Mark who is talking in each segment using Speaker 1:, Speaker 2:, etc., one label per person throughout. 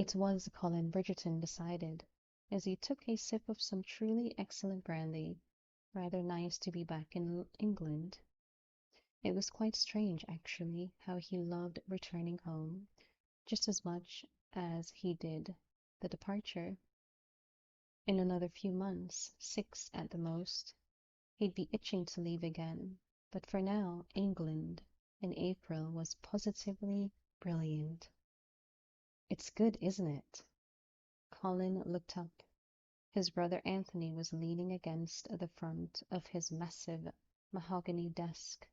Speaker 1: It was Colin Bridgerton decided, as he took a sip of some truly excellent brandy. Rather nice to be back in England. It was quite strange, actually, how he loved returning home just as much as he did the departure. In another few months, 6 at the most, he'd be itching to leave again. But for now, England in April was positively brilliant. It's good, isn't it? Colin looked up. His brother Anthony was leaning against the front of his massive mahogany desk,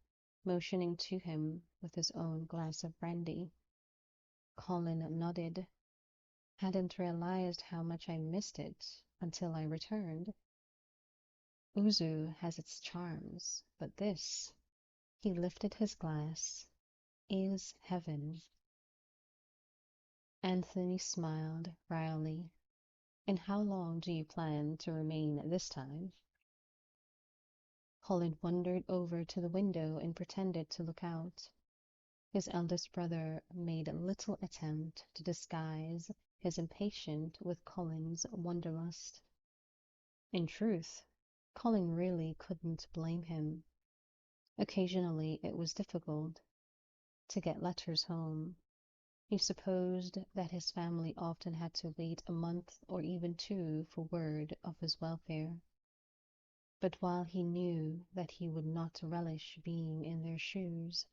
Speaker 1: motioning to him with his own glass of brandy. Colin nodded. Hadn't realized how much I missed it until I returned. Uzu has its charms, but this, he lifted his glass, is heaven. Anthony smiled wryly. And how long do you plan to remain this time? Colin wandered over to the window and pretended to look out. His eldest brother made little attempt to disguise his impatience with Colin's wanderlust. In truth, Colin really couldn't blame him. Occasionally it was difficult to get letters home. He supposed that his family often had to wait a month or even 2 for word of his welfare. But while he knew that he would not relish being in their shoes,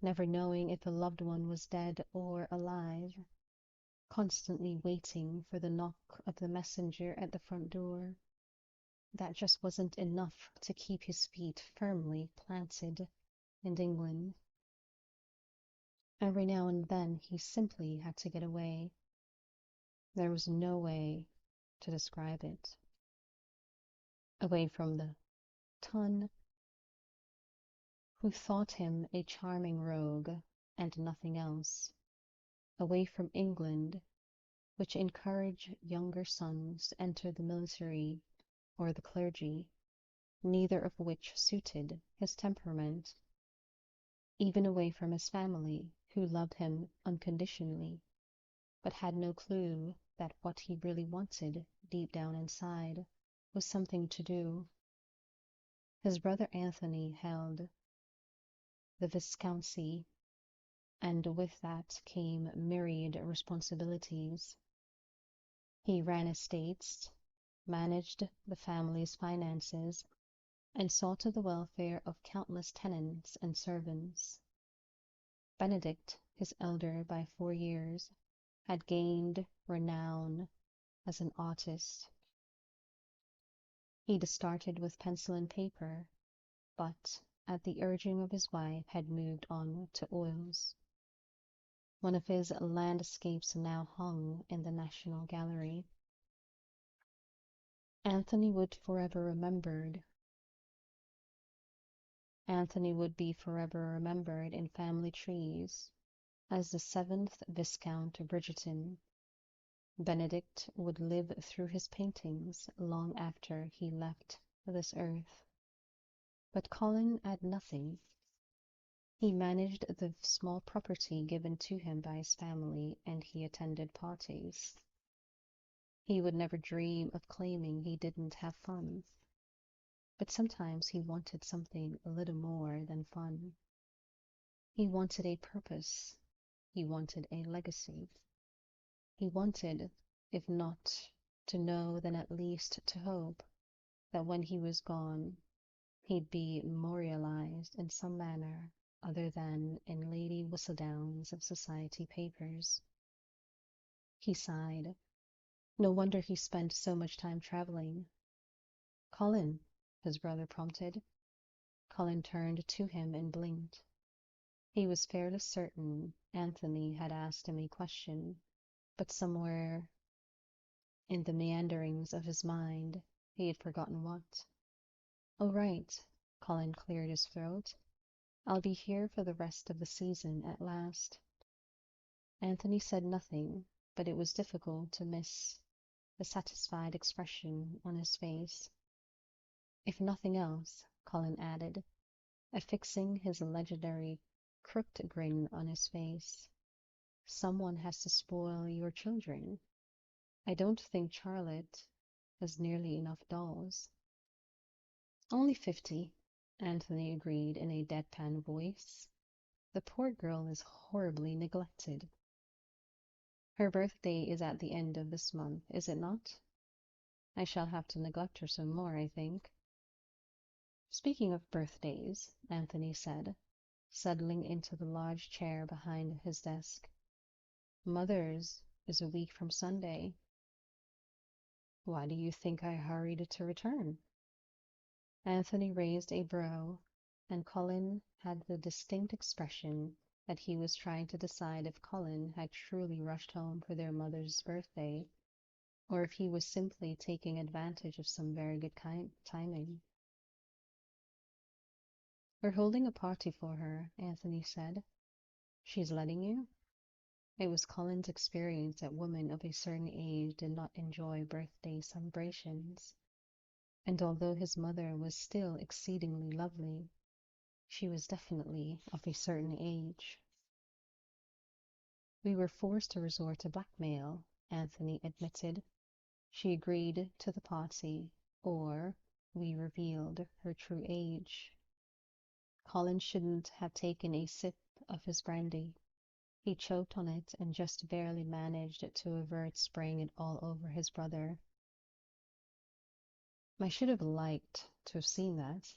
Speaker 1: never knowing if a loved one was dead or alive, constantly waiting for the knock of the messenger at the front door, that just wasn't enough to keep his feet firmly planted in England. Every now and then he simply had to get away. There was no way to describe it. Away from the ton who thought him a charming rogue and nothing else. Away from England, which encouraged younger sons to enter the military or the clergy, neither of which suited his temperament. Even away from his family, who loved him unconditionally, but had no clue that what he really wanted deep down inside was something to do. His brother Anthony held the viscountcy, and with that came myriad responsibilities. He ran estates, managed the family's finances, and saw to the welfare of countless tenants and servants. Benedict, his elder by 4 years, had gained renown as an artist. He'd started with pencil and paper, but at the urging of his wife had moved on to oils. One of his landscapes now hung in the National Gallery. Anthony would be forever remembered in family trees as the 7th Viscount Bridgerton. Benedict would live through his paintings long after he left this earth. But Colin had nothing. He managed the small property given to him by his family, and he attended parties. He would never dream of claiming he didn't have fun. But sometimes he wanted something a little more than fun. He wanted a purpose. He wanted a legacy. He wanted, if not to know, then at least to hope that when he was gone, he'd be memorialized in some manner other than in Lady Whistledown's society papers. He sighed. No wonder he spent so much time traveling. Colin, his brother prompted. Colin turned to him and blinked. He was fairly certain Anthony had asked him a question, but somewhere in the meanderings of his mind, he had forgotten what. "Oh, right." Colin cleared his throat. "I'll be here for the rest of the season at last." Anthony said nothing, but it was difficult to miss the satisfied expression on his face. "If nothing else," Colin added, affixing his legendary crooked grin on his face, Someone has to spoil your children. I don't think Charlotte has nearly enough dolls. Only 50, Anthony agreed in a deadpan voice. The poor girl is horribly neglected. Her birthday is at the end of this month, is it not? I shall have to neglect her some more, I think. Speaking of birthdays, Anthony said, settling into the large chair behind his desk. Mother's is a week from Sunday. Why do you think I hurried to return? Anthony raised a brow, and Colin had the distinct expression that he was trying to decide if Colin had truly rushed home for their mother's birthday, or if he was simply taking advantage of some very good timing. We're holding a party for her, Anthony said. She's letting you? It was Colin's experience that women of a certain age did not enjoy birthday celebrations, and although his mother was still exceedingly lovely, she was definitely of a certain age. We were forced to resort to blackmail, Anthony admitted. She agreed to the party, or we revealed her true age. Colin shouldn't have taken a sip of his brandy. He choked on it and just barely managed to avert spraying it all over his brother. I should have liked to have seen that.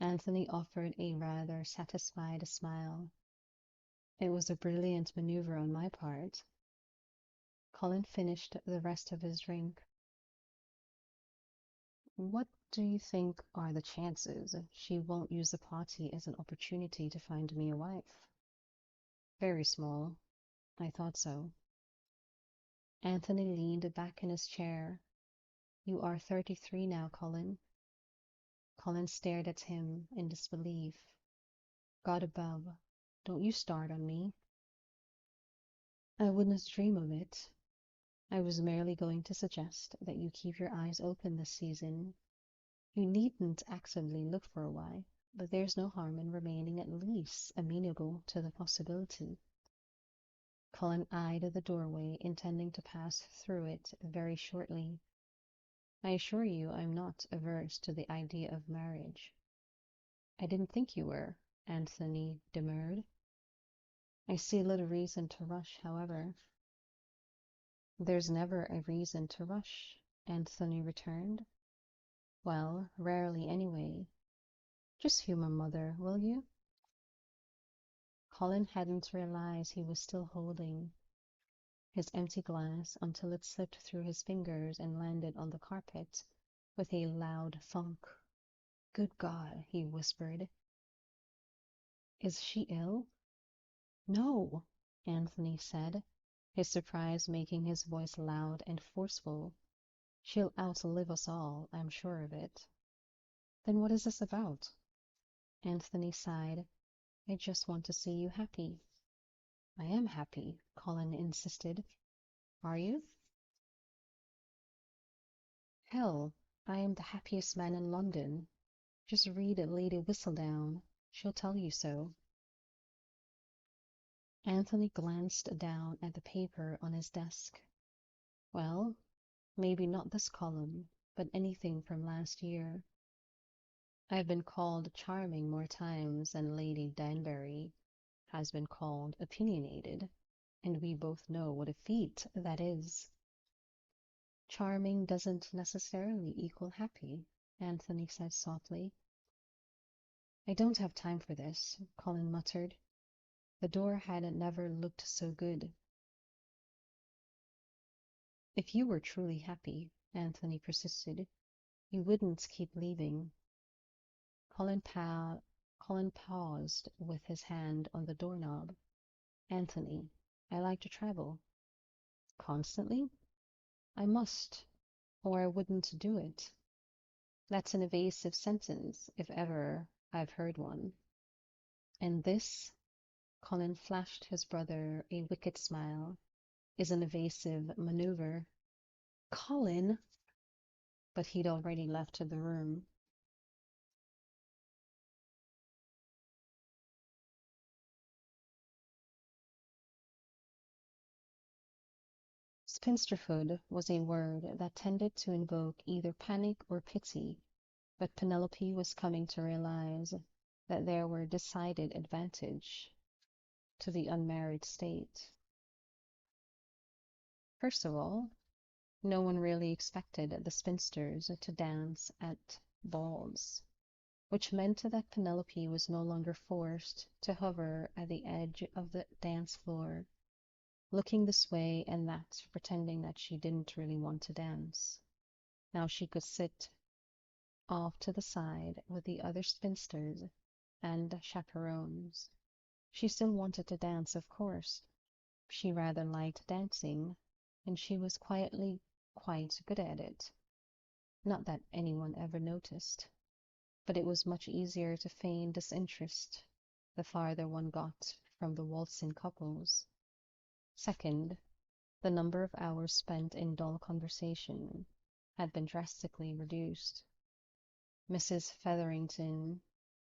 Speaker 1: Anthony offered a rather satisfied smile. It was a brilliant maneuver on my part. Colin finished the rest of his drink. What do you think are the chances she won't use the party as an opportunity to find me a wife? Very small. I thought so. Anthony leaned back in his chair. You are 33 now, Colin. Colin stared at him in disbelief. God above, don't you start on me. I wouldn't dream of it. I was merely going to suggest that you keep your eyes open this season. You needn't actively look for a wife, but there's no harm in remaining at least amenable to the possibility. Colin eyed the doorway, intending to pass through it very shortly. I assure you I'm not averse to the idea of marriage. I didn't think you were, Anthony demurred. I see little reason to rush, however. There's never a reason to rush, Anthony returned. Well, rarely anyway. Just humor Mother, will you? Colin hadn't realized he was still holding his empty glass until it slipped through his fingers and landed on the carpet with a loud thunk. Good God, he whispered. Is she ill? No, Anthony said, his surprise making his voice loud and forceful. She'll outlive us all, I'm sure of it. Then what is this about? Anthony sighed. I just want to see you happy. I am happy, Colin insisted. Are you? Hell, I am the happiest man in London. Just read Lady Whistledown. She'll tell you so. Anthony glanced down at the paper on his desk. Well, maybe not this column, but anything from last year. I've been called charming more times than Lady Danbury has been called opinionated, and we both know what a feat that is. Charming doesn't necessarily equal happy, Anthony said softly. I don't have time for this, Colin muttered. The door had never looked so good. If you were truly happy, Anthony persisted, you wouldn't keep leaving. Colin paused with his hand on the doorknob. Anthony, I like to travel. Constantly? I must, or I wouldn't do it. That's an evasive sentence, if ever I've heard one. And this, Colin flashed his brother a wicked smile, is an evasive maneuver. Colin! But he'd already left the room. Spinsterhood was a word that tended to invoke either panic or pity, but Penelope was coming to realize that there were decided advantages to the unmarried state. First of all, no one really expected the spinsters to dance at balls, which meant that Penelope was no longer forced to hover at the edge of the dance floor, looking this way and that, pretending that she didn't really want to dance. Now she could sit off to the side with the other spinsters and chaperones. She still wanted to dance, of course. She rather liked dancing, and she was quietly quite good at it. Not that anyone ever noticed, but it was much easier to feign disinterest the farther one got from the waltzing couples. Second, the number of hours spent in dull conversation had been drastically reduced. Mrs. Featherington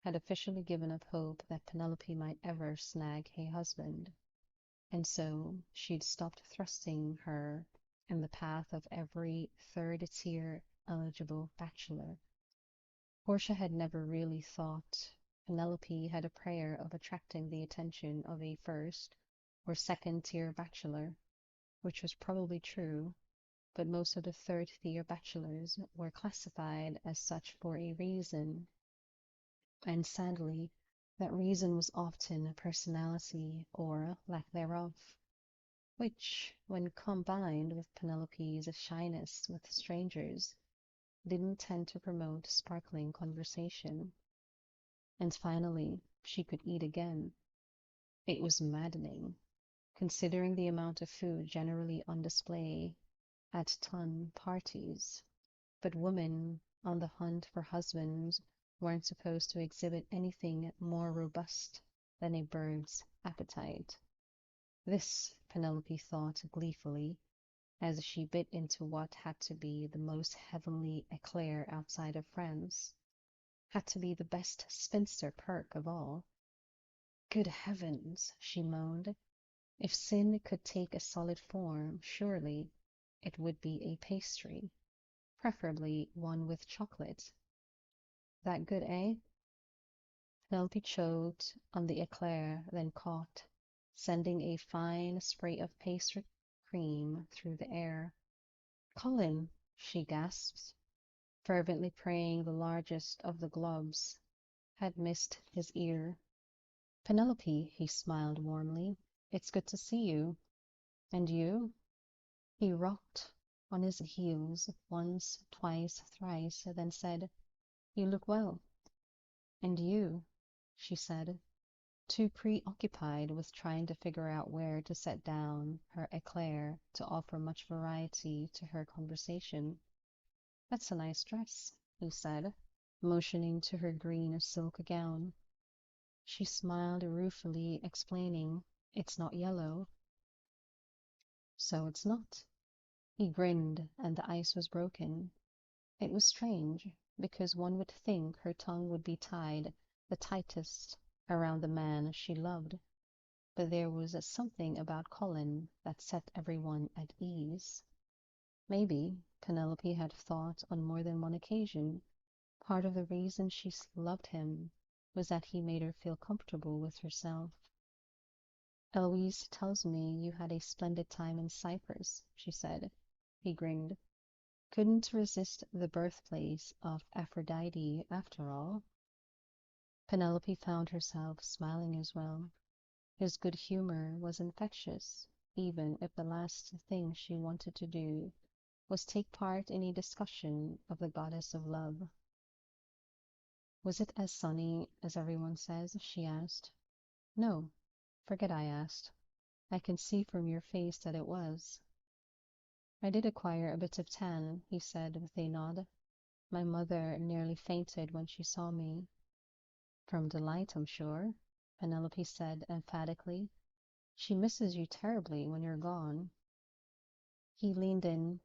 Speaker 1: had officially given up hope that Penelope might ever snag a husband, and so she'd stopped thrusting her in the path of every third-tier eligible bachelor. Portia had never really thought Penelope had a prayer of attracting the attention of a first or second-tier bachelor, which was probably true, but most of the third-tier bachelors were classified as such for a reason, and sadly, that reason was often personality or lack thereof, which, when combined with Penelope's shyness with strangers, didn't tend to promote sparkling conversation. And finally, she could eat again. It was maddening, considering the amount of food generally on display at ton parties. But women on the hunt for husbands weren't supposed to exhibit anything more robust than a bird's appetite. This, Penelope thought gleefully, as she bit into what had to be the most heavenly eclair outside of France, had to be the best spinster perk of all. Good heavens, she moaned. If sin could take a solid form, surely it would be a pastry, preferably one with chocolate. That good, eh? Penelope choked on the eclair, then caught, sending a fine spray of pastry cream through the air. Colin, she gasped, fervently praying the largest of the globs had missed his ear. Penelope, he smiled warmly. It's good to see you. And you? He rocked on his heels once, twice, thrice, then said, You look well. And you, she said, too preoccupied with trying to figure out where to set down her eclair to offer much variety to her conversation. That's a nice dress, he said, motioning to her green silk gown. She smiled ruefully, explaining, It's not yellow. So it's not. He grinned, and the ice was broken. It was strange, because one would think her tongue would be tied the tightest around the man she loved, but there was something about Colin that set everyone at ease. Maybe, Penelope had thought on more than one occasion, part of the reason she loved him was that he made her feel comfortable with herself. Eloise tells me you had a splendid time in Cyprus, she said. He grinned. Couldn't resist the birthplace of Aphrodite, after all. Penelope found herself smiling as well. His good humor was infectious, even if the last thing she wanted to do was take part in a discussion of the goddess of love. Was it as sunny as everyone says? She asked. No, forget I asked. I can see from your face that it was. I did acquire a bit of tan, he said with a nod. My mother nearly fainted when she saw me. From delight, I'm sure, Penelope said emphatically. She misses you terribly when you're gone. He leaned in.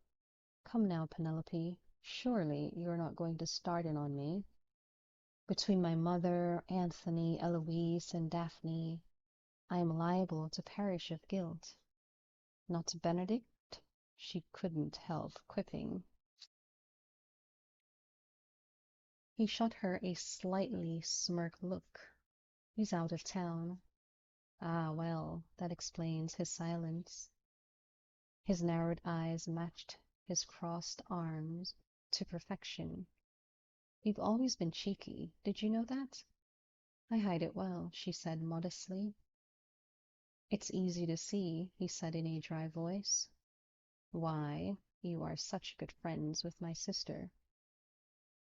Speaker 1: Come now, Penelope, surely you're not going to start in on me. Between my mother, Anthony, Eloise, and Daphne, I am liable to perish of guilt. Not Benedict? she couldn't help quipping. He shot her a slightly smirked look. He's out of town. Ah, well, that explains his silence. His narrowed eyes matched his crossed arms to perfection. You've always been cheeky. Did you know that? I hide it well, she said modestly. It's easy to see, he said in a dry voice. Why, you are such good friends with my sister.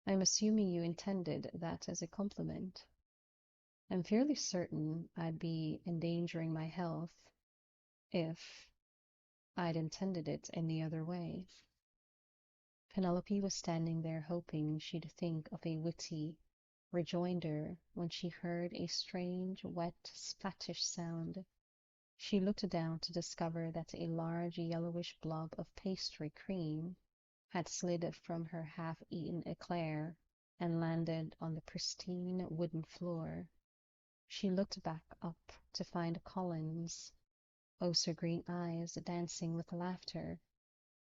Speaker 1: I'm assuming you intended that as a compliment. I'm fairly certain I'd be endangering my health if I'd intended it any other way. Penelope was standing there hoping she'd think of a witty rejoinder when she heard a strange, wet, splattish sound. She looked down to discover that a large yellowish blob of pastry cream had slid from her half-eaten eclair and landed on the pristine wooden floor. She looked back up to find Colin's green eyes dancing with laughter,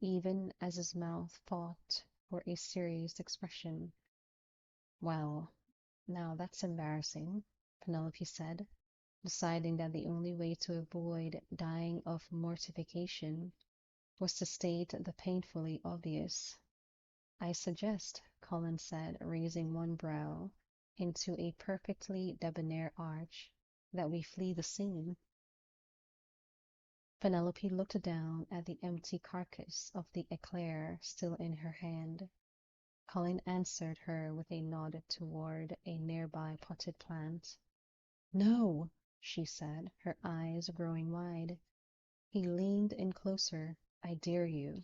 Speaker 1: even as his mouth fought for a serious expression. Well, now that's embarrassing, Penelope said, deciding that the only way to avoid dying of mortification was to state the painfully obvious. I suggest, Colin said, raising one brow into a perfectly debonair arch, that we flee the scene. Penelope looked down at the empty carcass of the eclair still in her hand. Colin answered her with a nod toward a nearby potted plant. No, she said, her eyes growing wide. He leaned in closer. I dare you.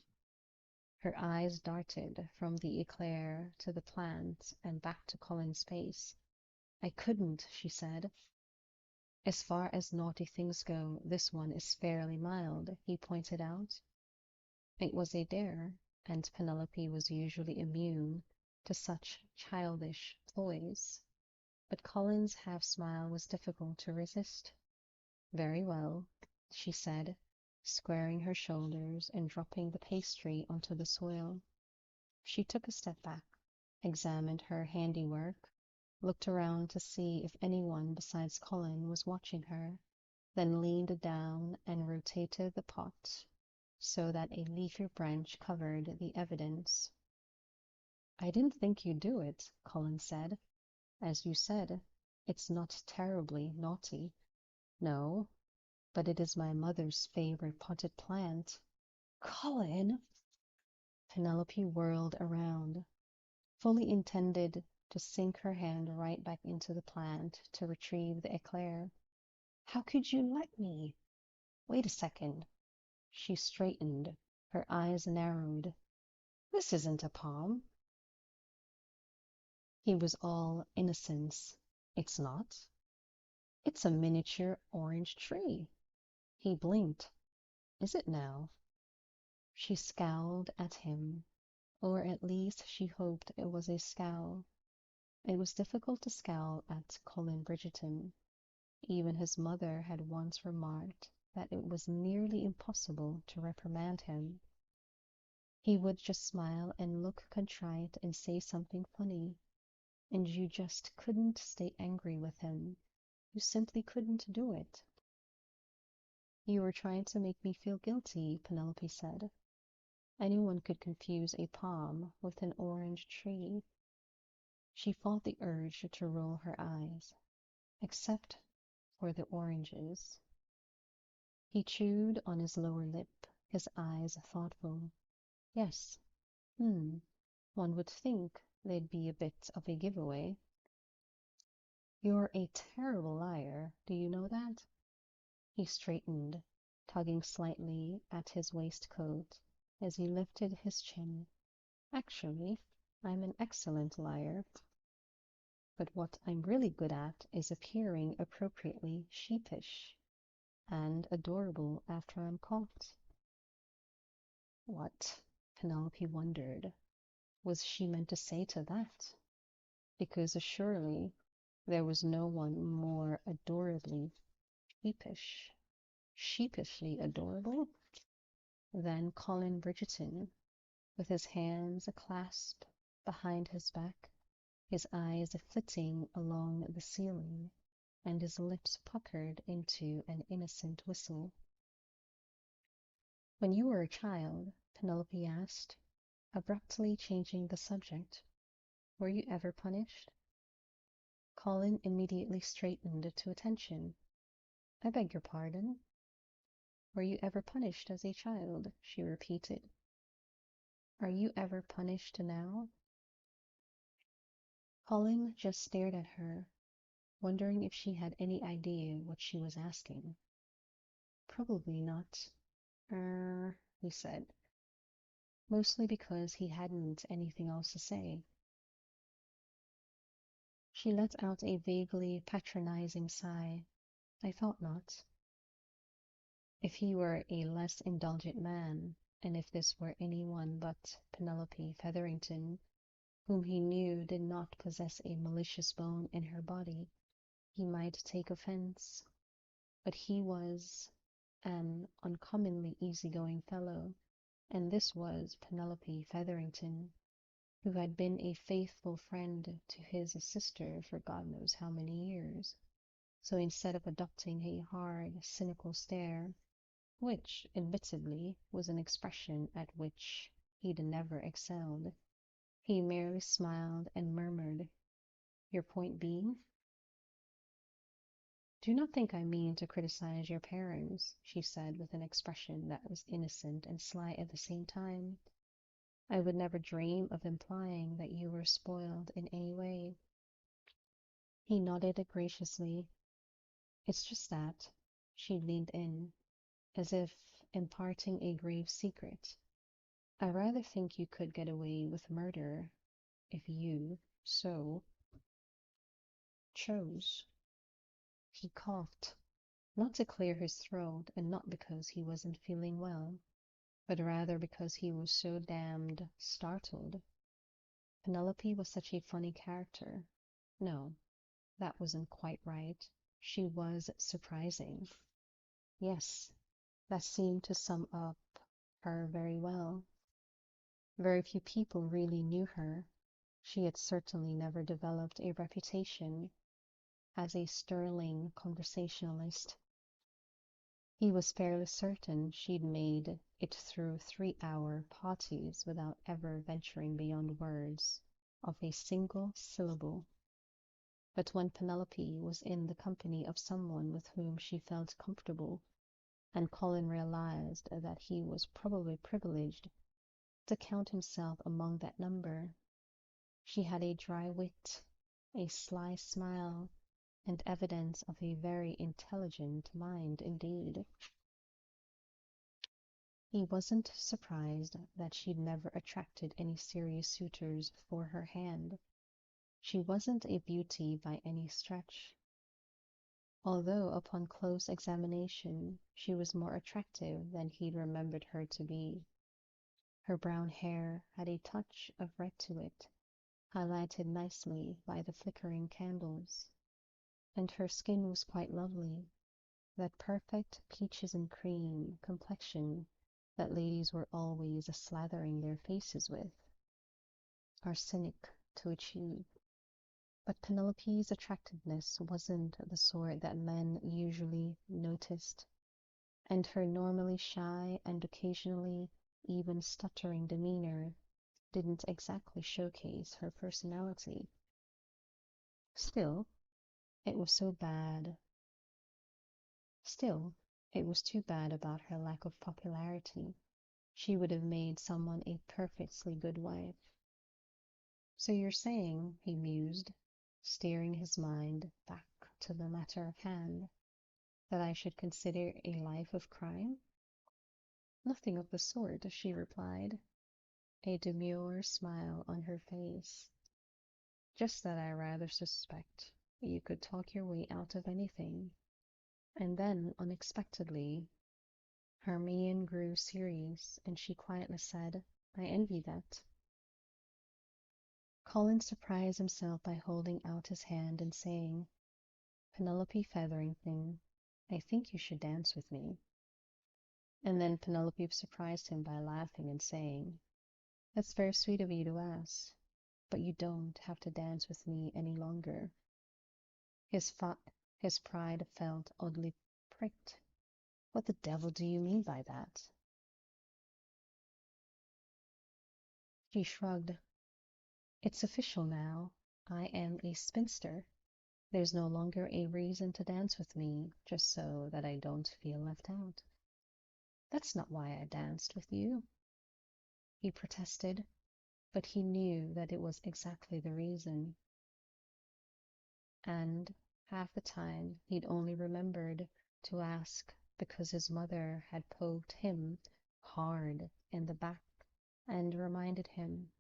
Speaker 1: Her eyes darted from the eclair to the plant and back to Colin's face. I couldn't, she said. As far as naughty things go, this one is fairly mild, he pointed out. It was a dare, and Penelope was usually immune to such childish ploys. But Colin's half-smile was difficult to resist. Very well, she said, squaring her shoulders and dropping the pastry onto the soil. She took a step back, examined her handiwork, looked around to see if anyone besides Colin was watching her, then leaned down and rotated the pot so that a leafy branch covered the evidence. I didn't think you'd do it, Colin said. As you said, it's not terribly naughty. No, but it is my mother's favorite potted plant. Colin! Penelope whirled around, fully intended to sink her hand right back into the plant to retrieve the eclair. How could you let me? Wait a second. She straightened, her eyes narrowed. This isn't a palm. He was all innocence. It's not. It's a miniature orange tree. He blinked. Is it now? She scowled at him, or at least she hoped it was a scowl. It was difficult to scowl at Colin Bridgerton. Even his mother had once remarked that it was nearly impossible to reprimand him. He would just smile and look contrite and say something funny, and you just couldn't stay angry with him. You simply couldn't do it. You were trying to make me feel guilty, Penelope said. Anyone could confuse a palm with an orange tree. She fought the urge to roll her eyes, except for the oranges. He chewed on his lower lip, his eyes thoughtful. Yes, one would think they'd be a bit of a giveaway. You're a terrible liar, do you know that? He straightened, tugging slightly at his waistcoat as he lifted his chin. Actually, I'm an excellent liar. But what I'm really good at is appearing appropriately sheepish and adorable after I'm caught. What, Penelope wondered, was she meant to say to that? Because surely there was no one more adorably sheepish. Sheepishly adorable? Then Colin Bridgerton, with his hands clasped behind his back, his eyes flitting along the ceiling, and his lips puckered into an innocent whistle. When you were a child, Penelope asked, abruptly changing the subject, were you ever punished? Colin immediately straightened to attention. I beg your pardon? Were you ever punished as a child? She repeated. Are you ever punished now? Colin just stared at her, wondering if she had any idea what she was asking. Probably not, he said, mostly because he hadn't anything else to say. She let out a vaguely patronizing sigh. I thought not. If he were a less indulgent man, and if this were anyone but Penelope Featherington, whom he knew did not possess a malicious bone in her body, he might take offense. But he was an uncommonly easygoing fellow, and this was Penelope Featherington, who had been a faithful friend to his sister for God knows how many years. So instead of adopting a hard, cynical stare, which, admittedly, was an expression at which he'd never excelled, he merely smiled and murmured, your point being? Do not think I mean to criticize your parents, she said with an expression that was innocent and sly at the same time. I would never dream of implying that you were spoiled in any way. He nodded graciously. It's just that. She leaned in, as if imparting a grave secret. I rather think you could get away with murder if you so chose. He coughed, not to clear his throat and not because he wasn't feeling well, but rather because he was so damned startled. Penelope was such a funny character. No, that wasn't quite right. She was surprising. Yes, that seemed to sum up her very well. Very few people really knew her. She had certainly never developed a reputation as a sterling conversationalist. He was fairly certain she'd made it through 3-hour parties without ever venturing beyond words of a single syllable. But when Penelope was in the company of someone with whom she felt comfortable, and Colin realized that he was probably privileged to count himself among that number, she had a dry wit, a sly smile, and evidence of a very intelligent mind indeed. He wasn't surprised that she'd never attracted any serious suitors for her hand. She wasn't a beauty by any stretch, although upon close examination she was more attractive than he'd remembered her to be. Her brown hair had a touch of red to it, highlighted nicely by the flickering candles, and her skin was quite lovely, that perfect peaches and cream complexion that ladies were always slathering their faces with. Arsenic to achieve. But Penelope's attractiveness wasn't the sort that men usually noticed, and her normally shy and occasionally even stuttering demeanor didn't exactly showcase her personality. Still, it was so bad. Still, it was too bad about her lack of popularity. She would have made someone a perfectly good wife. So you're saying, he mused, steering his mind back to the matter at hand, that I should consider a life of crime? Nothing of the sort, she replied, a demure smile on her face. Just that I rather suspect you could talk your way out of anything. And then, unexpectedly, her mien grew serious, and she quietly said, I envy that. Colin surprised himself by holding out his hand and saying, Penelope Featherington, I think you should dance with me. And then Penelope surprised him by laughing and saying, "That's very sweet of you to ask, but you don't have to dance with me any longer." His, his pride felt oddly pricked. "What the devil do you mean by that?" She shrugged. "It's official now. I am a spinster. There's no longer a reason to dance with me, just so that I don't feel left out." "That's not why I danced with you," he protested, but he knew that it was exactly the reason. And half the time he'd only remembered to ask because his mother had poked him hard in the back and reminded him.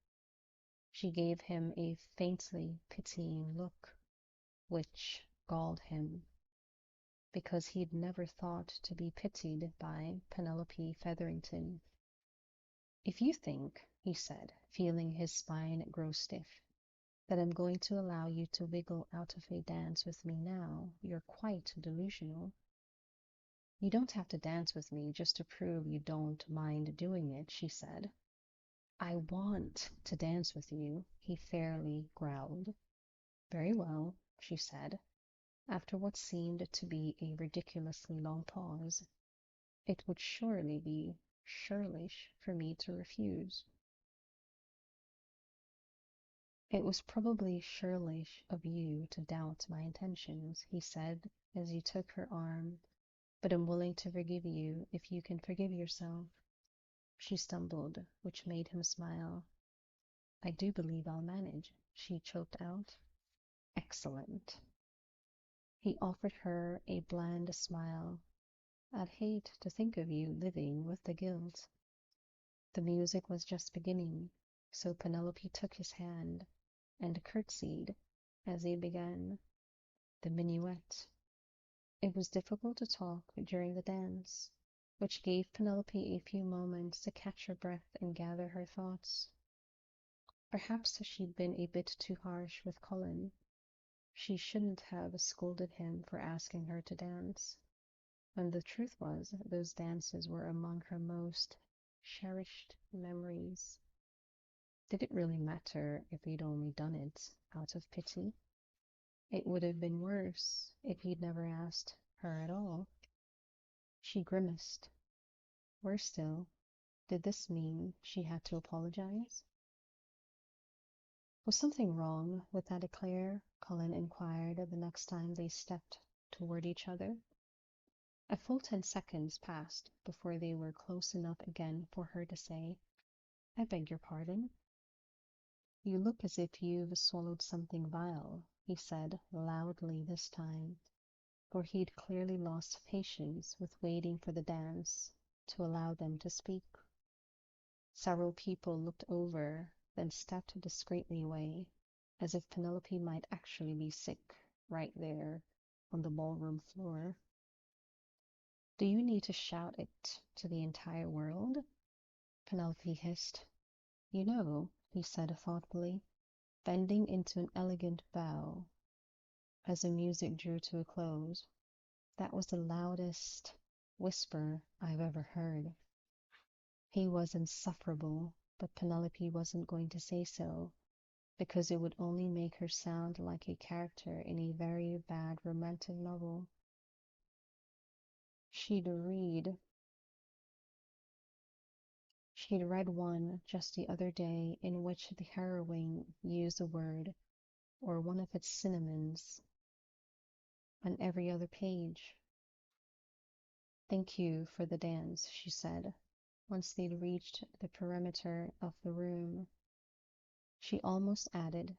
Speaker 1: She gave him a faintly pitying look, which galled him, because he'd never thought to be pitied by Penelope Featherington. "If you think," he said, feeling his spine grow stiff, "that I'm going to allow you to wiggle out of a dance with me now, you're quite delusional." "You don't have to dance with me just to prove you don't mind doing it," she said. "I want to dance with you," he fairly growled. "Very well," she said, after what seemed to be a ridiculously long pause. "It would surely be churlish for me to refuse." "It was probably churlish of you to doubt my intentions," he said as he took her arm, "but I'm willing to forgive you if you can forgive yourself." She stumbled, which made him smile. "I do believe I'll manage," she choked out. "Excellent." He offered her a bland smile. "I'd hate to think of you living with the guilt." The music was just beginning, so Penelope took his hand and curtsied as he began the minuet. It was difficult to talk during the dance, which gave Penelope a few moments to catch her breath and gather her thoughts. Perhaps she'd been a bit too harsh with Colin. She shouldn't have scolded him for asking her to dance, when the truth was those dances were among her most cherished memories. Did it really matter if he'd only done it out of pity? It would have been worse if he'd never asked her at all. She grimaced. Worse still, did this mean she had to apologize? Was something wrong with that eclair? Colin inquired the next time they stepped toward each other. A full 10 seconds passed before they were close enough again for her to say, "I beg your pardon." "You look as if you've swallowed something vile," he said loudly this time, for he'd clearly lost patience with waiting for the dance to allow them to speak. Several people looked over, then stepped discreetly away, as if Penelope might actually be sick right there on the ballroom floor. "Do you need to shout it to the entire world?" Penelope hissed. "You know," he said thoughtfully, bending into an elegant bow as the music drew to a close, "that was the loudest whisper I've ever heard." He was insufferable, but Penelope wasn't going to say so, because it would only make her sound like a character in a very bad romantic novel. She'd read She'd read one just the other day in which the heroine used a word, or one of its synonyms, on every other page. "Thank you for the dance," she said, once they'd reached the perimeter of the room. She almost added,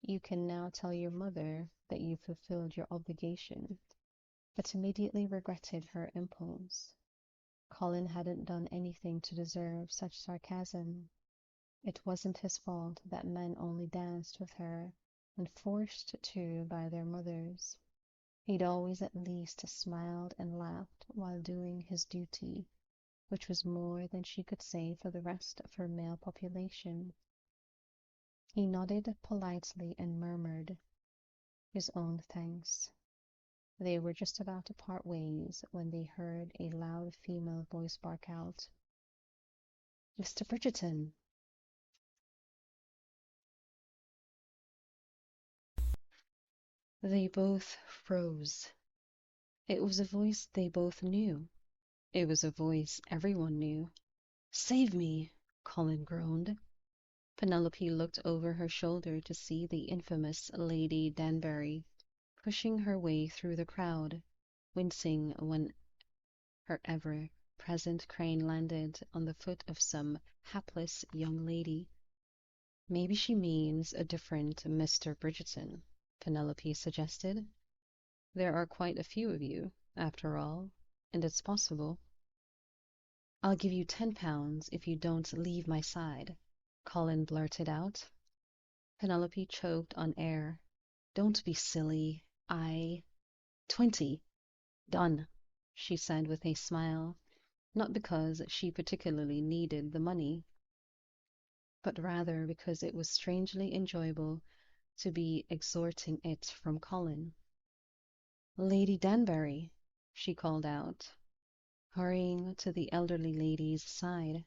Speaker 1: "You can now tell your mother that you fulfilled your obligation," but immediately regretted her impulse. Colin hadn't done anything to deserve such sarcasm. It wasn't his fault that men only danced with her when forced to by their mothers. He'd always at least smiled and laughed while doing his duty, which was more than she could say for the rest of her male population. He nodded politely and murmured his own thanks. They were just about to part ways when they heard a loud female voice bark out, "Mr. Bridgerton!" They both froze. It was a voice they both knew. It was a voice everyone knew. "Save me!" Colin groaned. Penelope looked over her shoulder to see the infamous Lady Danbury pushing her way through the crowd, wincing when her ever-present crane landed on the foot of some hapless young lady. "Maybe she means a different Mr. Bridgerton," Penelope suggested. "There are quite a few of you, after all, and it's possible." "I'll give you £10 if you don't leave my side," Colin blurted out. Penelope choked on air. "Don't be silly. 20. Done," she said with a smile, not because she particularly needed the money, but rather because it was strangely enjoyable to be extorting it from Colin. "Lady Danbury," she called out, hurrying to the elderly lady's side.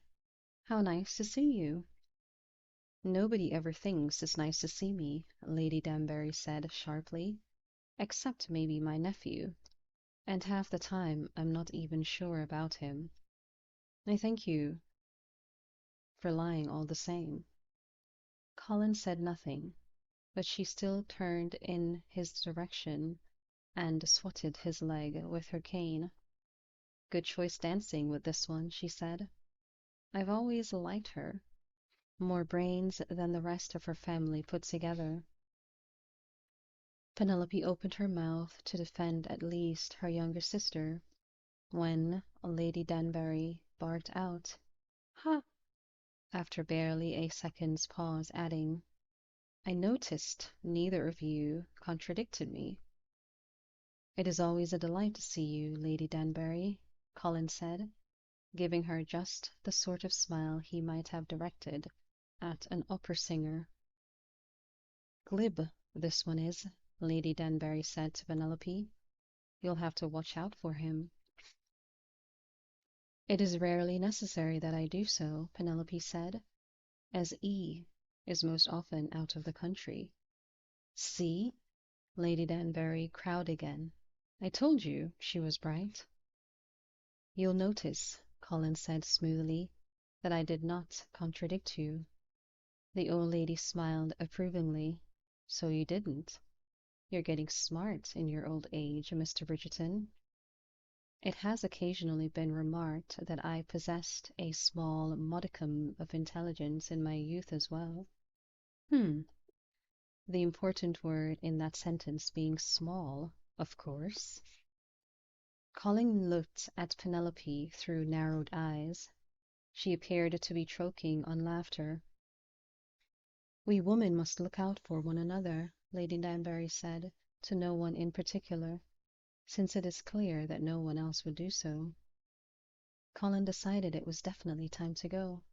Speaker 1: "How nice to see you." "Nobody ever thinks it's nice to see me," Lady Danbury said sharply, "except maybe my nephew, and half the time I'm not even sure about him. I thank you for lying all the same." Colin said nothing, but she still turned in his direction and swatted his leg with her cane. "Good choice dancing with this one," she said. "I've always liked her. More brains than the rest of her family put together." Penelope opened her mouth to defend at least her younger sister, when Lady Danbury barked out, "Ha!" after barely a second's pause, adding, "I noticed neither of you contradicted me." "It is always a delight to see you, Lady Danbury," Colin said, giving her just the sort of smile he might have directed at an opera singer. "Glib, this one is," Lady Danbury said to Penelope. "You'll have to watch out for him." "It is rarely necessary that I do so," Penelope said, "as E is most often out of the country." "See?" Lady Danbury crowed again. "I told you she was bright." "You'll notice," Colin said smoothly, "that I did not contradict you." The old lady smiled approvingly. "So you didn't. You're getting smart in your old age, Mr. Bridgerton." "It has occasionally been remarked that I possessed a small modicum of intelligence in my youth as well." "Hmm." The important word in that sentence being small, of course. Colin looked at Penelope through narrowed eyes. She appeared to be choking on laughter. "We women must look out for one another," Lady Danbury said, to no one in particular, since it is clear that no one else would do so. Colin decided it was definitely time to go.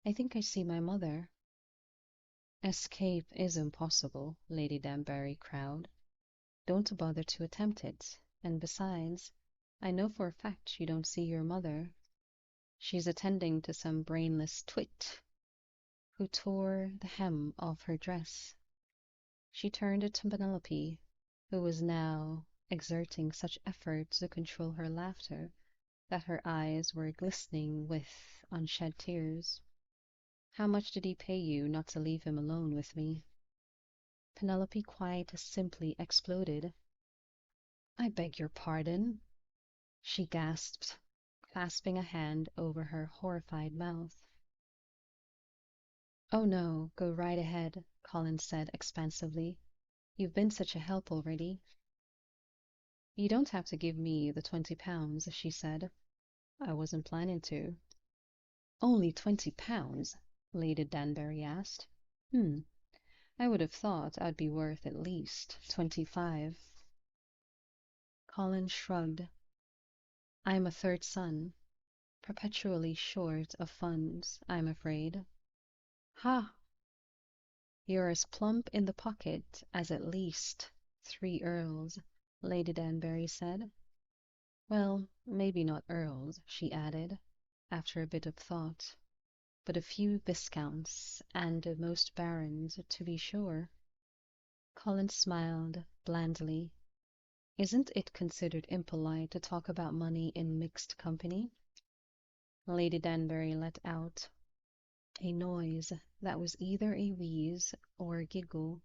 Speaker 1: "I think I see my mother." "Escape is impossible," Lady Danbury crowed. "Don't bother to attempt it, and besides, I know for a fact you don't see your mother. She's attending to some brainless twit who tore the hem off her dress." She turned to Penelope, who was now exerting such effort to control her laughter that her eyes were glistening with unshed tears. "How much did he pay you not to leave him alone with me?" Penelope quite simply exploded. "I beg your pardon," she gasped, clasping a hand over her horrified mouth. "Oh no, go right ahead," Colin said expansively. "You've been such a help already." "You don't have to give me the £20," she said. "I wasn't planning to." "Only £20?" Lady Danbury asked. I would have thought I'd be worth at least 25." Colin shrugged. "I'm a third son, perpetually short of funds, I'm afraid." "Ha! You're as plump in the pocket as at least 3 earls," Lady Danbury said. Well, maybe not earls, she added, after a bit of thought, but a few viscounts and most barons, to be sure. Colin smiled blandly. Isn't it considered impolite to talk about money in mixed company? Lady Danbury let out a noise that was either a wheeze or a giggle.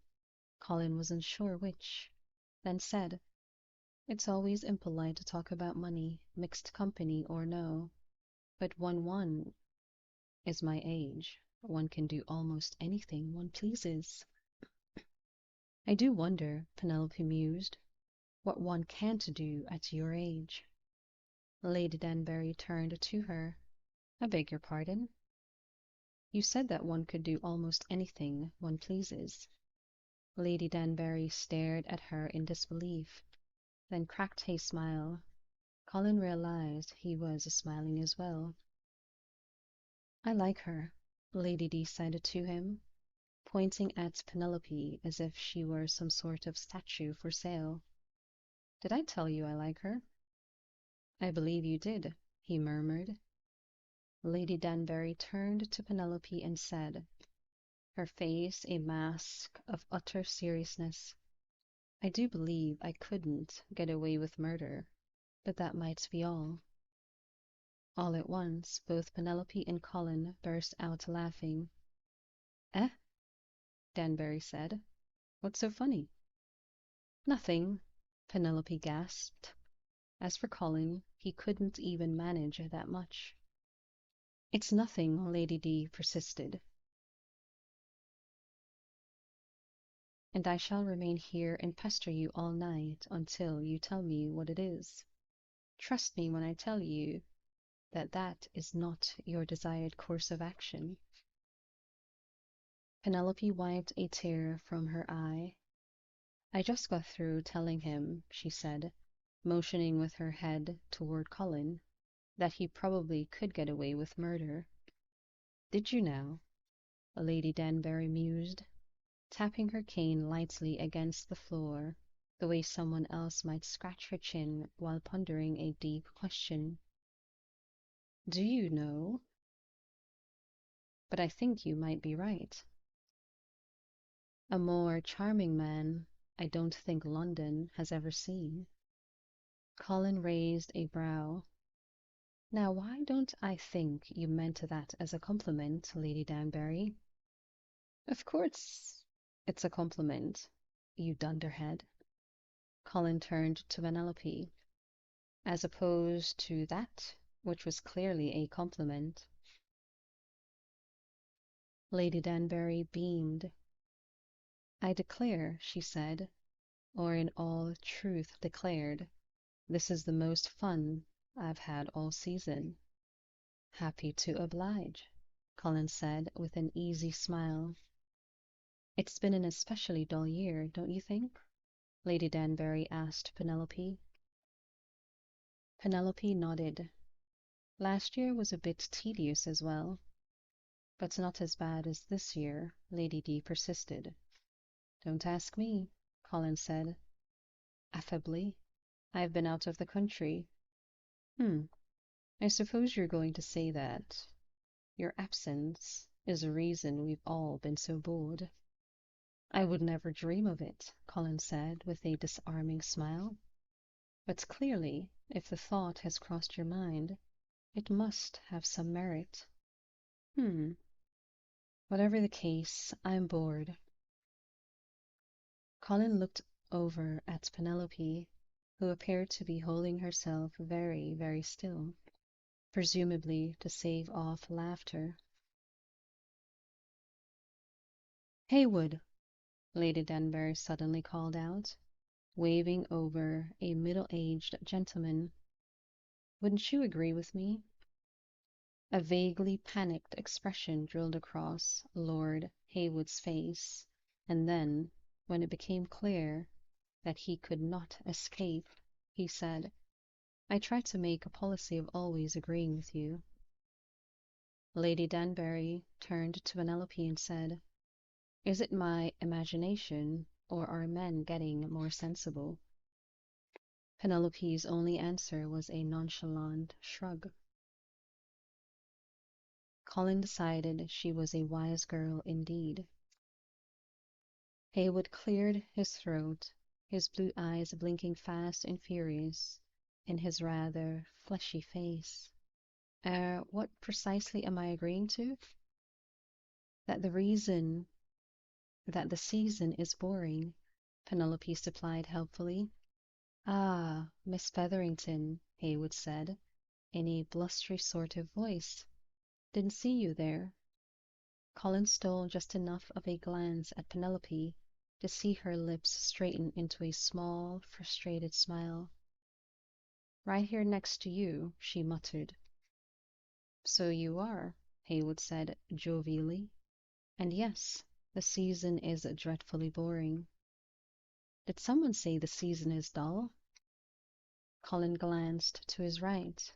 Speaker 1: Colin wasn't sure which, then said, It's always impolite to talk about money, mixed company or no, but when one is my age, one can do almost anything one pleases. I do wonder, Penelope mused, what one can't do at your age. Lady Danbury turned to her. I beg your pardon? You said that one could do almost anything one pleases. Lady Danbury stared at her in disbelief, then cracked a smile. Colin realized he was smiling as well. I like her, Lady D said to him, pointing at Penelope as if she were some sort of statue for sale. Did I tell you I like her? I believe you did, he murmured. Lady Danbury turned to Penelope and said, her face a mask of utter seriousness, I do believe I couldn't get away with murder, but that might be all. All at once, both Penelope and Colin burst out laughing. Eh? Danbury said. What's so funny? Nothing, Penelope gasped. As for Colin, he couldn't even manage that much. It's nothing, Lady D persisted. And I shall remain here and pester you all night until you tell me what it is. Trust me when I tell you that that is not your desired course of action. Penelope wiped a tear from her eye. I just got through telling him, she said, motioning with her head toward Colin, that he probably could get away with murder. Did you now? Lady Danbury mused, tapping her cane lightly against the floor, the way someone else might scratch her chin while pondering a deep question. Do you know? But I think you might be right. A more charming man I don't think London has ever seen. Colin raised a brow. Now, why don't I think you meant that as a compliment, Lady Danbury? Of course it's a compliment, you dunderhead. Colin turned to Penelope. As opposed to that, which was clearly a compliment. Lady Danbury beamed. I declare, she said, or in all truth declared, this is the most fun I've had all season. Happy to oblige, Colin said with an easy smile. It's been an especially dull year, don't you think? Lady Danbury asked Penelope. Penelope nodded. Last year was a bit tedious as well, but not as bad as this year, Lady D persisted. Don't ask me, Colin said affably. I've been out of the country. I suppose you're going to say that your absence is a reason we've all been so bored. I would never dream of it, Colin said with a disarming smile. But clearly, if the thought has crossed your mind, it must have some merit. Whatever the case, I'm bored. Colin looked over at Penelope, who appeared to be holding herself very, very still, presumably to save off laughter. Haywood, Lady Danbury suddenly called out, waving over a middle-aged gentleman. Wouldn't you agree with me? A vaguely panicked expression drilled across Lord Haywood's face, and then, when it became clear that he could not escape, he said, I try to make a policy of always agreeing with you. Lady Danbury turned to Penelope and said, Is it my imagination, or are men getting more sensible? Penelope's only answer was a nonchalant shrug. Colin decided she was a wise girl indeed. Haywood cleared his throat, his blue eyes blinking fast and furious in his rather fleshy face. What precisely am I agreeing to? That the reason that the season is boring, Penelope supplied helpfully. Ah, Miss Featherington, Haywood said, in a blustery sort of voice. Didn't see you there. Colin stole just enough of a glance at Penelope to see her lips straighten into a small, frustrated smile. Right here next to you, she muttered. So you are, Haywood said jovially. And yes, the season is dreadfully boring. Did someone say the season is dull? Colin glanced to his right.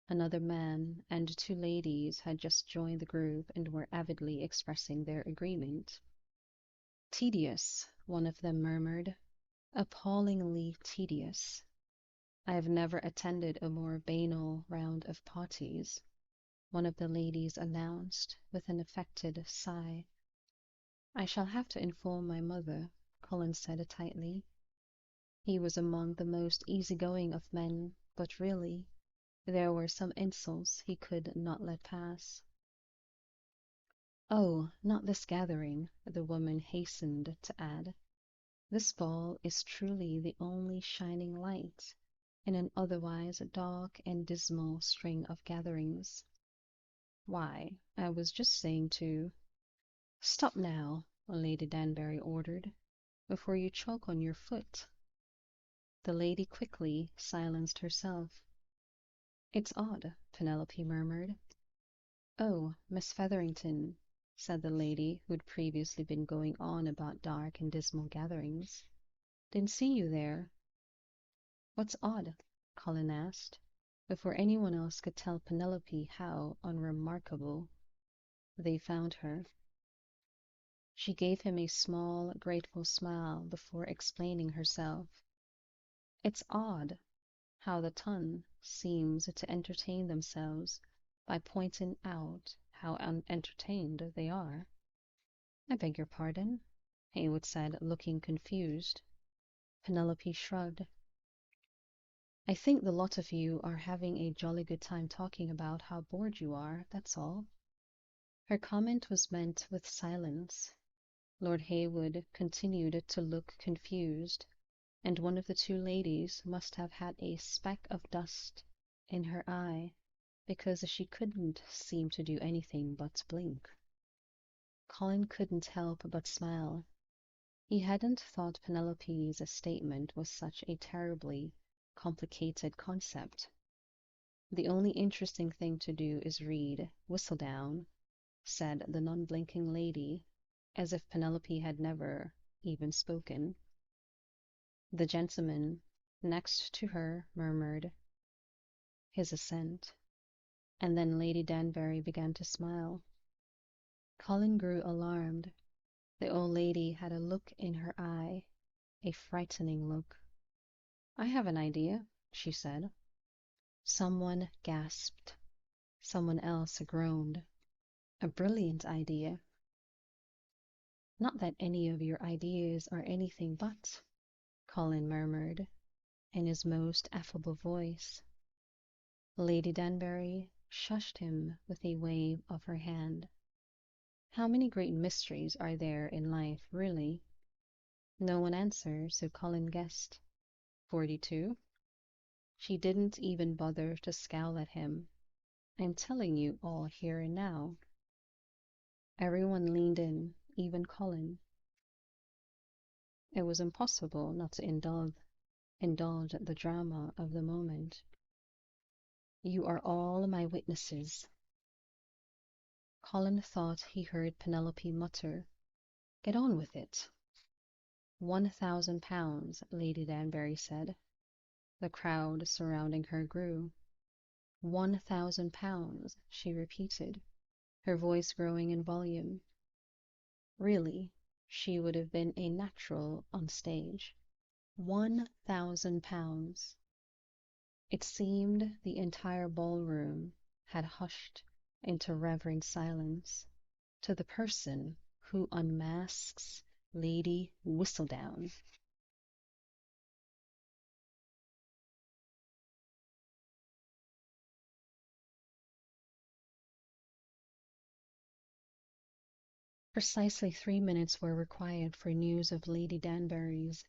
Speaker 1: Another man and two ladies had just joined the group and were avidly expressing their agreement. Tedious, one of them murmured. Appallingly tedious. I have never attended a more banal round of parties, one of the ladies announced with an affected sigh. I shall have to inform my mother, Colin said tightly. He was among the most easygoing of men, but really, there were some insults he could not let pass. Oh, not this gathering, the woman hastened to add. This ball is truly the only shining light in an otherwise dark and dismal string of gatherings. Why, I was just saying to— Stop now, Lady Danbury ordered, before you choke on your foot. The lady quickly silenced herself. It's odd, Penelope murmured. Oh, Miss Featherington, said the lady who'd previously been going on about dark and dismal gatherings. Didn't see you there. What's odd? Colin asked, before anyone else could tell Penelope how unremarkable they found her. She gave him a small, grateful smile before explaining herself. It's odd how the ton seems to entertain themselves by pointing out how unentertained they are. I beg your pardon, Haywood said, looking confused. Penelope shrugged. I think the lot of you are having a jolly good time talking about how bored you are, that's all. Her comment was meant with silence. Lord Haywood continued to look confused, and one of the two ladies must have had a speck of dust in her eye, because she couldn't seem to do anything but blink. Colin couldn't help but smile. He hadn't thought Penelope's statement was such a terribly complicated concept. The only interesting thing to do is read Whistledown, said the non-blinking lady, as if Penelope had never even spoken. The gentleman next to her murmured his assent, and then Lady Danbury began to smile. Colin grew alarmed. The old lady had a look in her eye, a frightening look. I have an idea, she said. Someone gasped. Someone else groaned. A brilliant idea. Not that any of your ideas are anything but, Colin murmured, in his most affable voice. Lady Danbury shushed him with a wave of her hand. How many great mysteries are there in life, really? No one answered, so Colin guessed. 42? She didn't even bother to scowl at him. I'm telling you all here and now. Everyone leaned in, even Colin. It was impossible not to indulge the drama of the moment. You are all my witnesses. Colin thought he heard Penelope mutter, Get on with it. £1,000, Lady Danbury said. The crowd surrounding her grew. £1,000, she repeated, her voice growing in volume. Really, she would have been a natural on stage. £1,000. It seemed the entire ballroom had hushed into reverent silence to the person who unmasks Lady Whistledown. Precisely 3 minutes were required for news of Lady Danbury's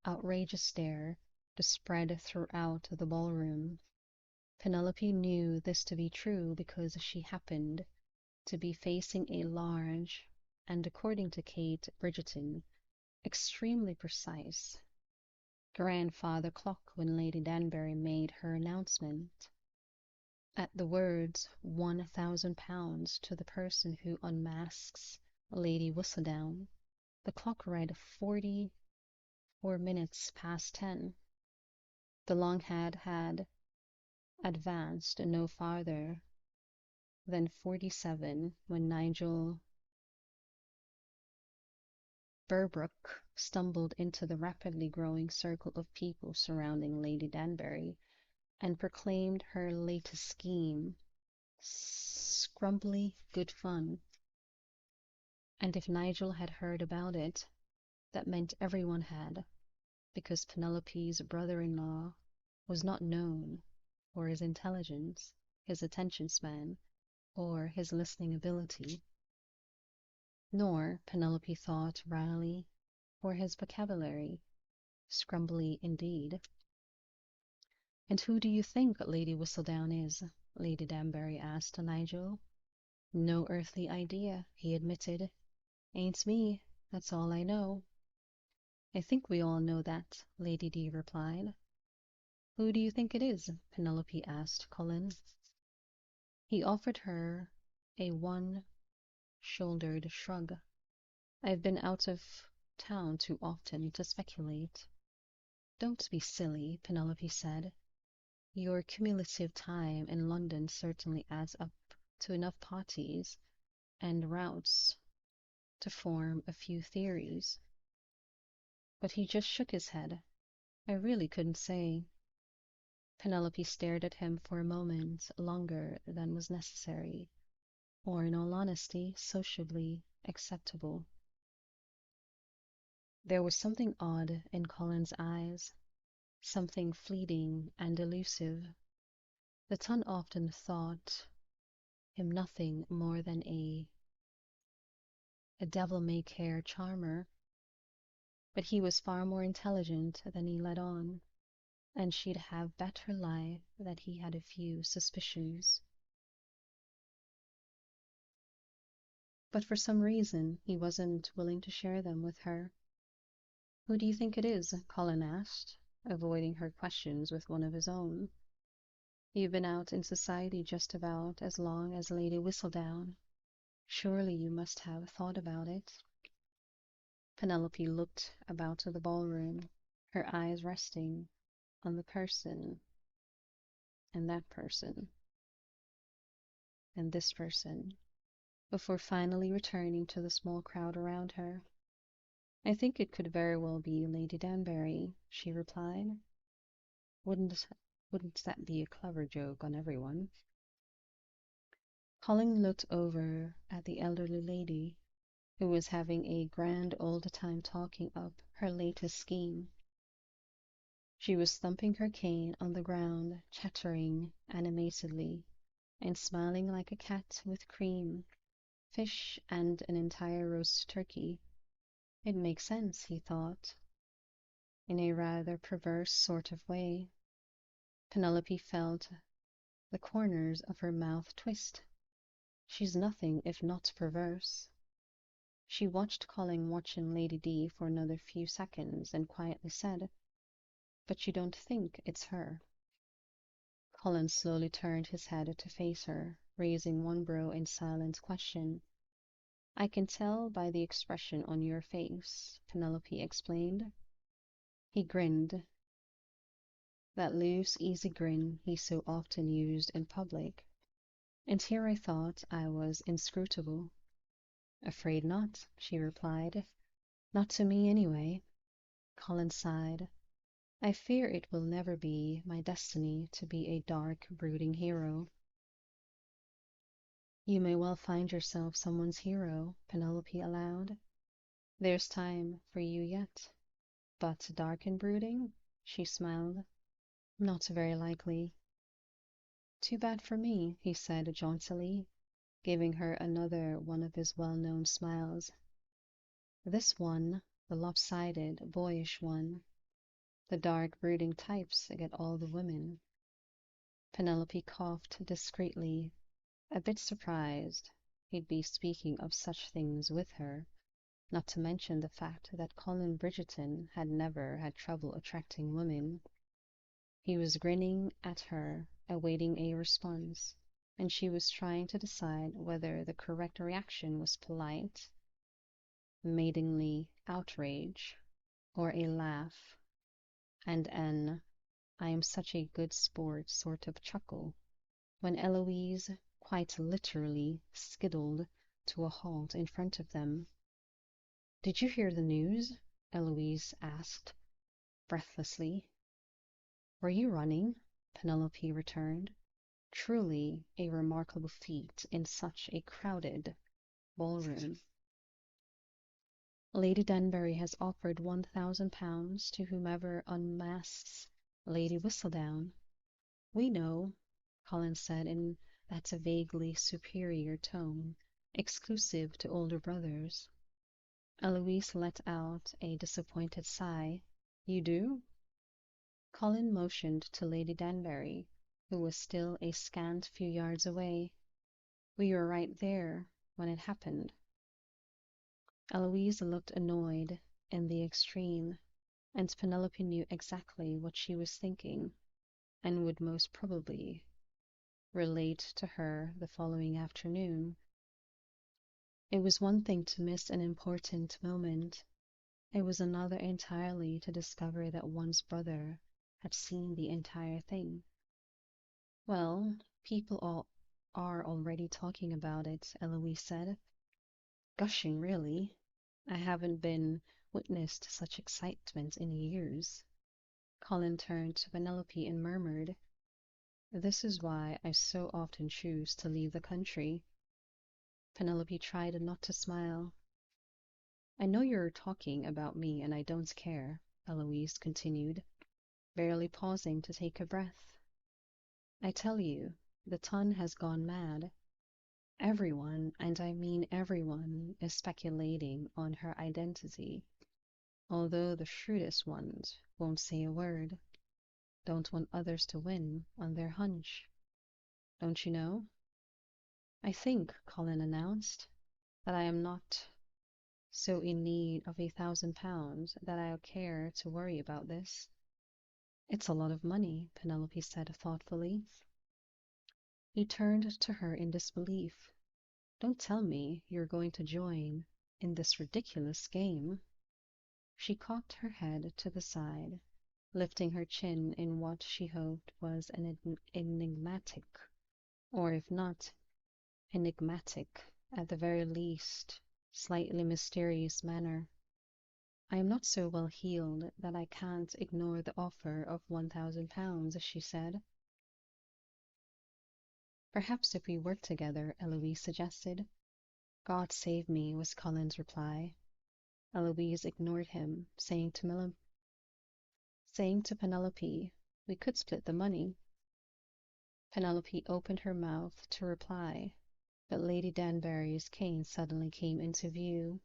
Speaker 1: outrageous stare to spread throughout the ballroom. Penelope knew this to be true because she happened to be facing a large and, according to Kate Bridgerton, extremely precise grandfather clock when Lady Danbury made her announcement. At the words £1,000 to the person who unmasks Lady Whistledown, the clock read 44 minutes past 10. The long had advanced no farther than 47 when Nigel Berbrook stumbled into the rapidly growing circle of people surrounding Lady Danbury and proclaimed her latest scheme scrumply good fun. And if Nigel had heard about it, that meant everyone had, because Penelope's brother-in-law was not known for his intelligence, his attention span, or his listening ability, nor, Penelope thought wryly, for his vocabulary, scrumbly indeed. "And who do you think Lady Whistledown is?" Lady Danbury asked Nigel. "No earthly idea," he admitted. "Ain't me, that's all I know." "I think we all know that," Lady D replied. "Who do you think it is?" Penelope asked Cullen. He offered her a one-shouldered shrug. "I've been out of town too often to speculate." "Don't be silly," Penelope said. "Your cumulative time in London certainly adds up to enough parties and routes to form a few theories." But he just shook his head. "I really couldn't say." Penelope stared at him for a moment longer than was necessary, or in all honesty, sociably acceptable. There was something odd in Colin's eyes, something fleeting and elusive. The ton often thought him nothing more than a devil-may-care charmer, but he was far more intelligent than he let on, and she'd have bet her life that he had a few suspicions. But for some reason he wasn't willing to share them with her. "Who do you think it is?" Colin asked, avoiding her questions with one of his own. "You've been out in society just about as long as Lady Whistledown. Surely you must have thought about it." Penelope looked about the ballroom, her eyes resting on the person, and that person, and this person, before finally returning to the small crowd around her. "I think it could very well be Lady Danbury," she replied. Wouldn't that be a clever joke on everyone?" Colin looked over at the elderly lady, who was having a grand old time talking up her latest scheme. She was thumping her cane on the ground, chattering animatedly, and smiling like a cat with cream, fish, and an entire roast turkey. It makes sense, he thought, in a rather perverse sort of way. Penelope felt the corners of her mouth twist. She's nothing if not perverse. She watched Colin watching Lady D for another few seconds and quietly said, "But you don't think it's her?" Colin slowly turned his head to face her, raising one brow in silent question. "I can tell by the expression on your face," Penelope explained. He grinned, that loose, easy grin he so often used in public. "And here I thought I was inscrutable." "Afraid not," she replied. "Not to me, anyway." Colin sighed. I fear it will never be my destiny to be a dark, brooding hero. You may well find yourself someone's hero, Penelope allowed. There's time for you yet. But dark and brooding? She smiled. Not very likely. Too bad for me, he said jauntily, giving her another one of his well-known smiles. This one, the lopsided, boyish one. The dark, brooding types get all the women. Penelope coughed discreetly, a bit surprised he'd be speaking of such things with her, not to mention the fact that Colin Bridgerton had never had trouble attracting women. He was grinning at her, awaiting a response, and she was trying to decide whether the correct reaction was polite, maidenly outrage, or a laugh, and an I am such a good sport sort of chuckle, when Eloise quite literally skiddled to a halt in front of them. Did you hear the news? Eloise asked, breathlessly. Were you running? Penelope returned. Truly a remarkable feat in such a crowded ballroom. Lady Danbury has offered £1,000 to whomever unmasks Lady Whistledown. We know, Colin said in that vaguely superior tone, exclusive to older brothers. Eloise let out a disappointed sigh. You do? Colin motioned to Lady Danbury, who was still a scant few yards away. We were right there when it happened. Eloise looked annoyed in the extreme, and Penelope knew exactly what she was thinking, and would most probably relate to her the following afternoon. It was one thing to miss an important moment. It was another entirely to discover that one's brother had seen the entire thing. Well, people all are already talking about it, Eloise said. Gushing, really. I haven't been witness to such excitement in years. Colin turned to Penelope and murmured, This is why I so often choose to leave the country. Penelope tried not to smile. I know you're talking about me and I don't care, Eloise continued, barely pausing to take a breath. I tell you, the ton has gone mad. Everyone, and I mean everyone, is speculating on her identity, although the shrewdest ones won't say a word, don't want others to win on their hunch. Don't you know? I think, Colin announced, that I am not so in need of £1,000 that I'll care to worry about this. It's a lot of money, Penelope said thoughtfully. He turned to her in disbelief. Don't tell me you're going to join in this ridiculous game. She cocked her head to the side, lifting her chin in what she hoped was an enigmatic, or if not enigmatic, at the very least, slightly mysterious manner. I am not so well heeled that I can't ignore the offer of £1,000, she said. Perhaps if we work together, Eloise suggested. God save me, was Colin's reply. Eloise ignored him, saying to Penelope, we could split the money. Penelope opened her mouth to reply, but Lady Danbury's cane suddenly came into view,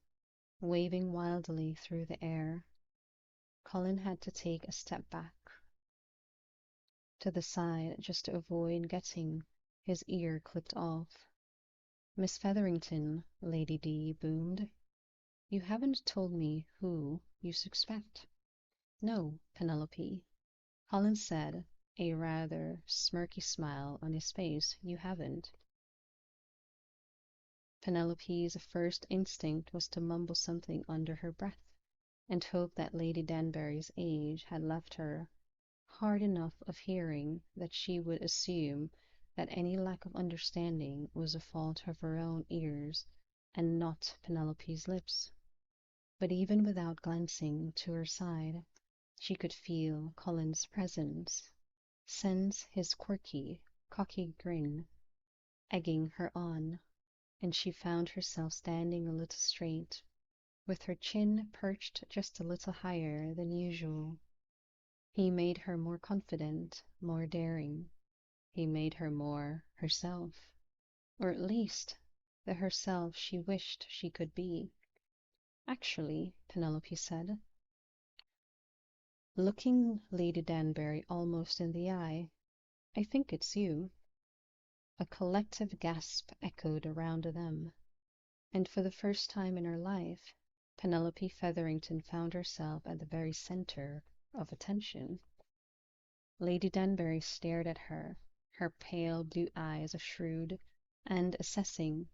Speaker 1: waving wildly through the air. Colin had to take a step back to the side just to avoid getting his ear clipped off. Miss Featherington, Lady D boomed. You haven't told me who you suspect. No, Penelope, Colin said, a rather smirky smile on his face. You haven't. Penelope's first instinct was to mumble something under her breath, and hope that Lady Danbury's age had left her hard enough of hearing that she would assume that any lack of understanding was a fault of her own ears and not Penelope's lips. But even without glancing to her side, She could feel Colin's presence, sense his quirky, cocky grin, egging her on, and she found herself standing a little straight, with her chin perched just a little higher than usual. He made her more confident, more daring. He made her more herself, or at least the herself she wished she could be. Actually, Penelope said, looking Lady Danbury almost in the eye, I think it's you. A collective gasp echoed around them, and for the first time in her life, Penelope Featherington found herself at the very center of attention. Lady Danbury stared at her, her pale blue eyes shrewd and assessing,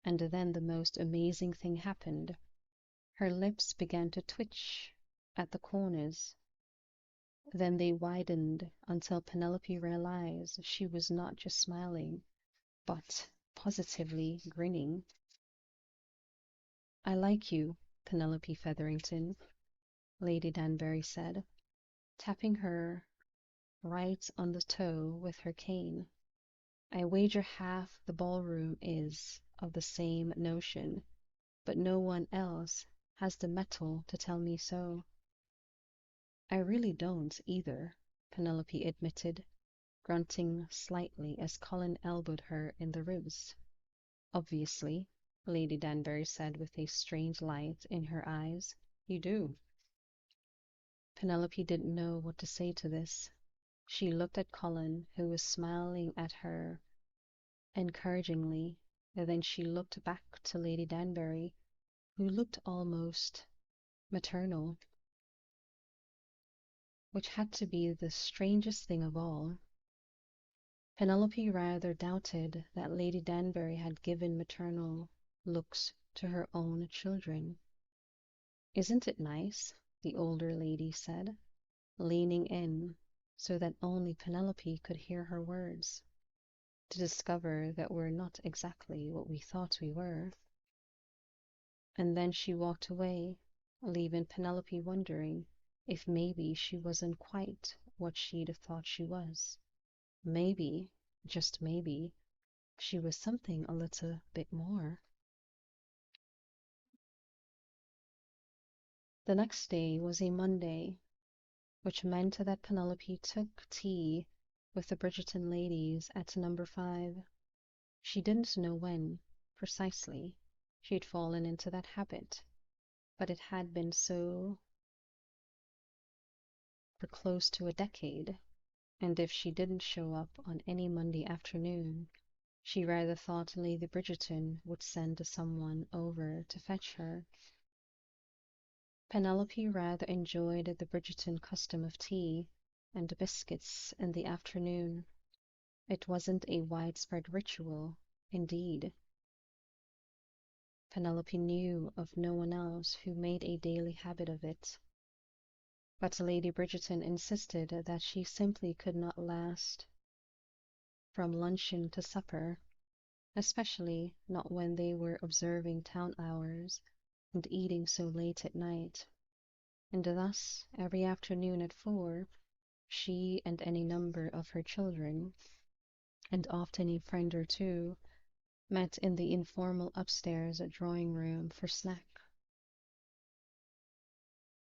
Speaker 1: and then the most amazing thing happened. Her lips began to twitch at the corners. Then they widened until Penelope realized she was not just smiling, but positively grinning. I like you, Penelope Featherington, Lady Danbury said, tapping her right on the toe with her cane. I wager half the ballroom is of the same notion, but no one else has the mettle to tell me so. I really don't either, Penelope admitted, grunting slightly as Colin elbowed her in the ribs. Obviously, Lady Danbury said with a strange light in her eyes, you do. Penelope didn't know what to say to this. She looked at Colin, who was smiling at her encouragingly, and then she looked back to Lady Danbury, who looked almost maternal, which had to be the strangest thing of all. Penelope rather doubted that Lady Danbury had given maternal looks to her own children. Isn't it nice? The older lady said, leaning in so that only Penelope could hear her words, to discover that we're not exactly what we thought we were. And then she walked away, leaving Penelope wondering if maybe she wasn't quite what she'd thought she was. Maybe, just maybe, she was something a little bit more. The next day was a Monday, which meant that Penelope took tea with the Bridgerton ladies at number 5. She didn't know when, precisely, she had fallen into that habit, but it had been so for close to a decade, and if she didn't show up on any Monday afternoon, she rather thought Lady Bridgerton would send someone over to fetch her. Penelope rather enjoyed the Bridgerton custom of tea and biscuits in the afternoon. It wasn't a widespread ritual, indeed. Penelope knew of no one else who made a daily habit of it. But Lady Bridgerton insisted that she simply could not last from luncheon to supper, especially not when they were observing town hours and eating so late at night. And thus, every afternoon at 4, she and any number of her children, and often a friend or two, met in the informal upstairs drawing room for snack.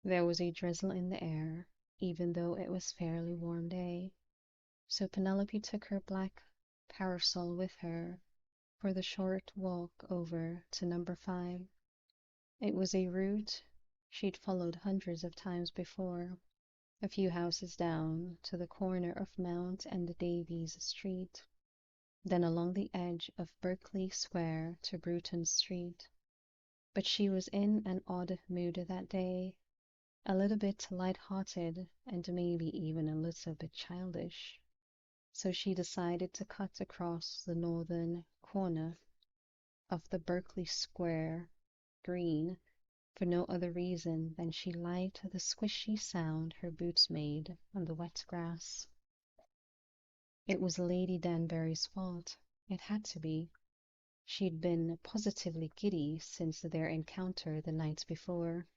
Speaker 1: There was a drizzle in the air, even though it was a fairly warm day, so Penelope took her black parasol with her for the short walk over to number 5. It was a route she'd followed hundreds of times before, a few houses down to the corner of Mount and Davies Street, then along the edge of Berkeley Square to Bruton Street. But she was in an odd mood that day, a little bit light-hearted and maybe even a little bit childish. So she decided to cut across the northern corner of the Berkeley Square green for no other reason than she liked the squishy sound her boots made on the wet grass. It was Lady Danbury's fault. It had to be. She'd been positively giddy since their encounter the night before.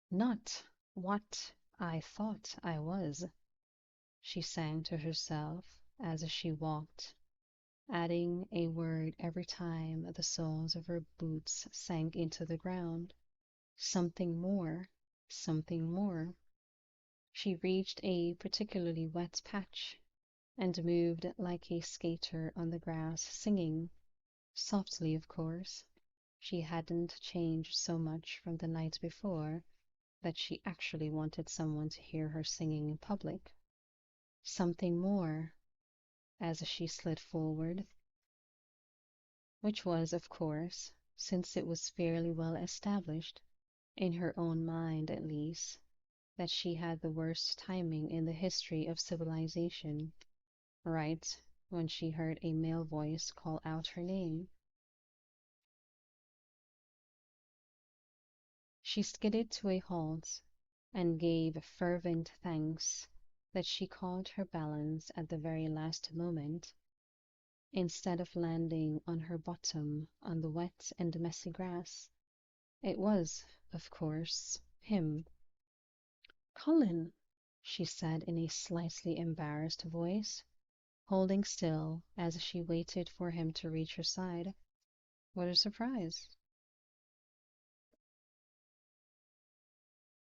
Speaker 1: Not what I thought I was, she sang to herself as she walked, adding a word every time the soles of her boots sank into the ground. Something more, something more. She reached a particularly wet patch and moved like a skater on the grass, singing, softly, of course. She hadn't changed so much from the night before that she actually wanted someone to hear her singing in public. Something more, as she slid forward, which was, of course, since it was fairly well established, in her own mind at least, that she had the worst timing in the history of civilization, right when she heard a male voice call out her name. She skidded to a halt and gave fervent thanks that she caught her balance at the very last moment, instead of landing on her bottom on the wet and messy grass. It was, of course, him. Colin, she said in a slightly embarrassed voice, holding still as she waited for him to reach her side. What a surprise.